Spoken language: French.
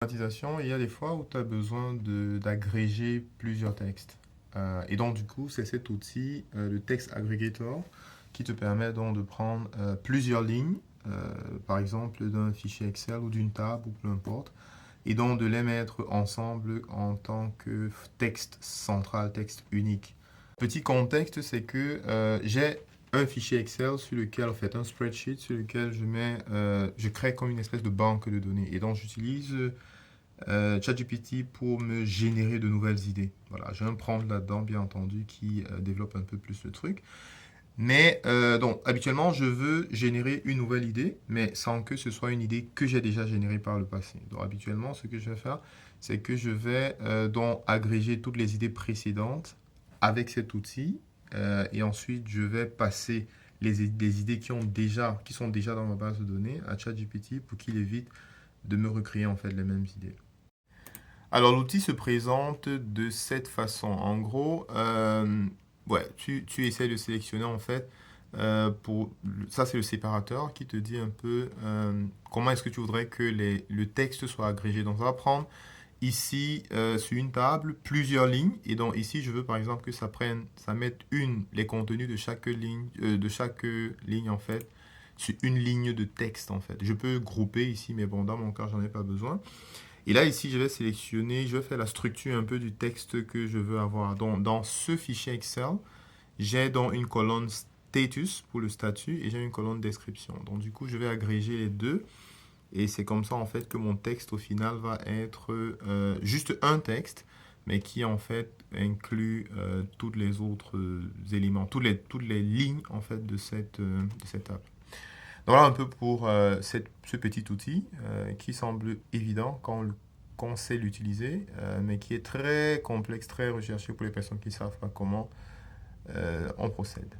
Automatisation, il y a des fois où tu as besoin d'agréger plusieurs textes. Et donc, du coup, c'est cet outil, le Text Aggregator, qui te permet donc de prendre plusieurs lignes, par exemple d'un fichier Excel ou d'une table ou peu importe, et donc de les mettre ensemble en tant que texte central, texte unique. Petit contexte, c'est que j'ai un fichier Excel sur lequel, en fait, un spreadsheet sur lequel je crée comme une espèce de banque de données. Et donc, j'utilise ChatGPT pour me générer de nouvelles idées. Voilà, j'ai un prompt là-dedans, bien entendu, qui développe un peu plus le truc. Mais donc, habituellement, je veux générer une nouvelle idée, mais sans que ce soit une idée que j'ai déjà générée par le passé. Donc, habituellement, ce que je vais faire, c'est que je vais donc agréger toutes les idées précédentes avec cet outil, et ensuite, je vais passer les idées qui sont déjà dans ma base de données à ChatGPT pour qu'il évite de me recréer en fait les mêmes idées. Alors, l'outil se présente de cette façon. En gros, ouais, tu essaies de sélectionner en fait, ça c'est le séparateur qui te dit un peu comment est-ce que tu voudrais que le texte soit agrégé. Donc, ça va prendre ici sur une table plusieurs lignes. Et donc, ici, je veux par exemple que ça mette les contenus de chaque ligne en fait, sur une ligne de texte en fait. Je peux grouper ici, mais bon, dans mon cas, j'en ai pas besoin. Et là, ici, je vais sélectionner, je vais faire la structure un peu du texte que je veux avoir. Donc, dans ce fichier Excel, j'ai donc une colonne status pour le statut et j'ai une colonne description. Donc, du coup, je vais agréger les deux. Et c'est comme ça, en fait, que mon texte, au final, va être juste un texte, mais qui, en fait, inclut tous les autres éléments, toutes les lignes, en fait, de cette table. Donc voilà un peu pour ce petit outil qui semble évident quand on sait l'utiliser, mais qui est très complexe, très recherché pour les personnes qui ne savent pas comment on procède.